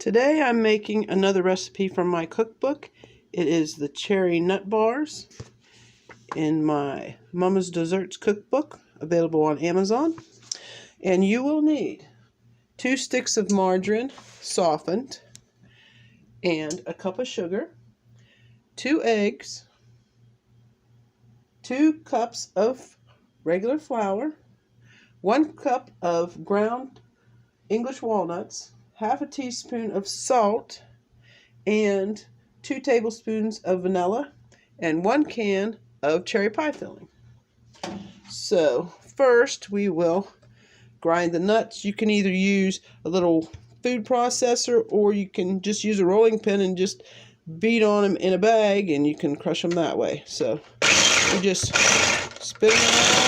Today I'm making another recipe from my cookbook. It is the cherry nut bars in my Mama's Desserts cookbook, available on Amazon. And you will need 2 sticks of margarine, softened, and a cup of sugar, 2 eggs, 2 cups of regular flour, 1 cup of ground English walnuts, half a teaspoon of salt, and 2 tablespoons of vanilla, and 1 can of cherry pie filling. So first we will grind the nuts. You can either use a little food processor, or you can just use a rolling pin and just beat on them in a bag, and you can crush them that way. So you just spin them around,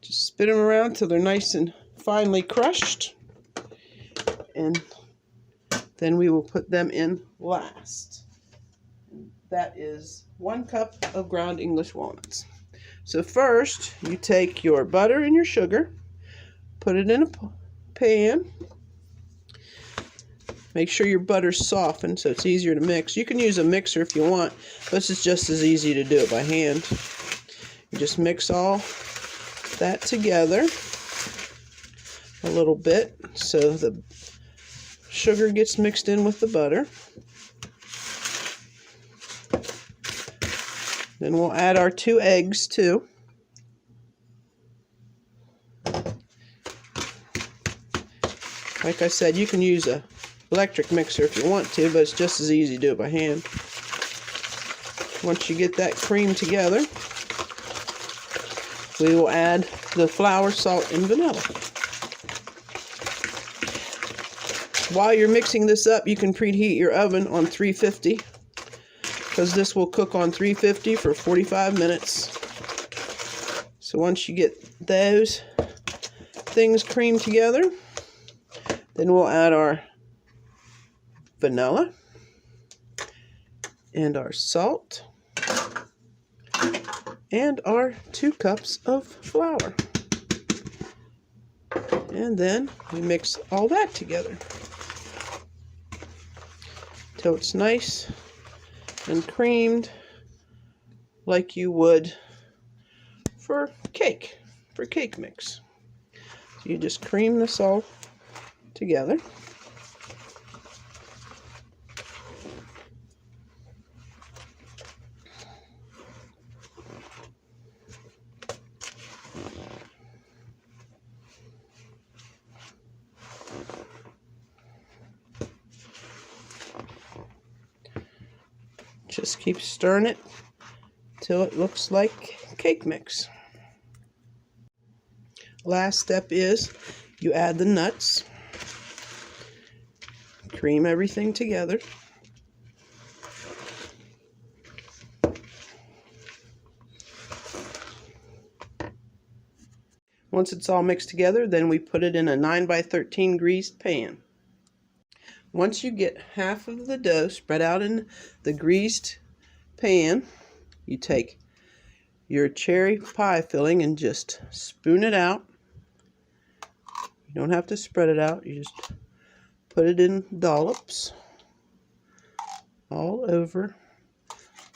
spin them around till they're nice and finely crushed, and then we will put them in last. That is 1 cup of ground English walnuts. So first you take your butter and your sugar, put it in a pan. Make sure your butter's softened so it's easier to mix. You can use a mixer if you want, but this is just as easy to do it by hand. You just mix all that together a little bit so the sugar gets mixed in with the butter. Then we'll add our 2 eggs too. Like I said, you can use a electric mixer if you want to, but it's just as easy to do it by hand. Once you get that cream together, we will add the flour, salt, and vanilla. While you're mixing this up, you can preheat your oven on 350, because this will cook on 350 for 45 minutes. So once you get those things creamed together, then we'll add our vanilla and our salt and our 2 cups of flour. And then we mix all that together till it's nice and creamed like you would for cake mix. So you just cream this all together. Just keep stirring it till it looks like cake mix. Last step is you add the nuts, cream everything together. Once it's all mixed together, then we put it in a 9x13 greased pan. Once you get half of the dough spread out in the greased pan, you take your cherry pie filling and just spoon it out. You don't have to spread it out, you just put it in dollops all over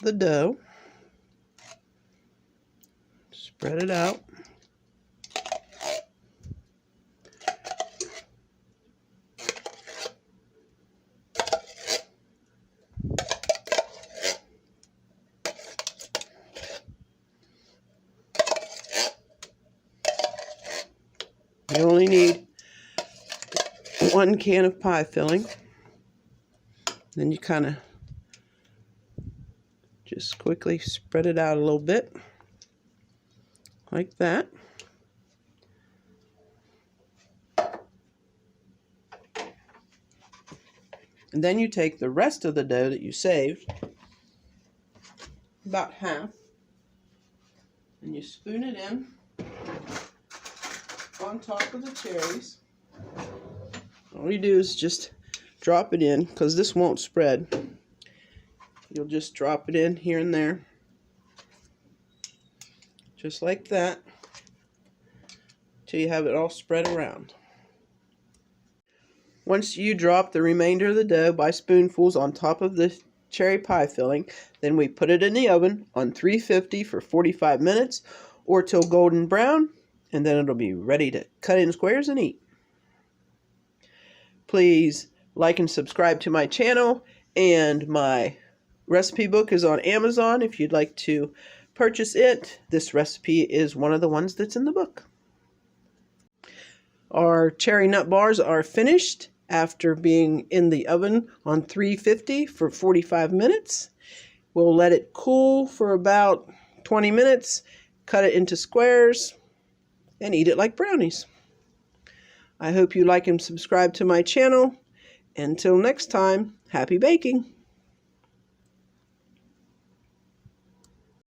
the dough. Spread it out. You only need 1 can of pie filling. Then you kind of just quickly spread it out a little bit, like that. And then you take the rest of the dough that you saved, about half, and you spoon it in on top of the cherries. All you do is just drop it in, because this won't spread. You'll just drop it in here and there. just like that, till you have it all spread around. Once you drop the remainder of the dough by spoonfuls on top of the cherry pie filling, then we put it in the oven on 350 for 45 minutes or till golden brown, and then it'll be ready to cut in squares and eat. Please like and subscribe to my channel, and my recipe book is on Amazon if you'd like to purchase it. This recipe is one of the ones that's in the book. Our cherry nut bars are finished after being in the oven on 350 for 45 minutes. We'll let it cool for about 20 minutes, cut it into squares, and eat it like brownies. I hope you like and subscribe to my channel. Until next time, happy baking!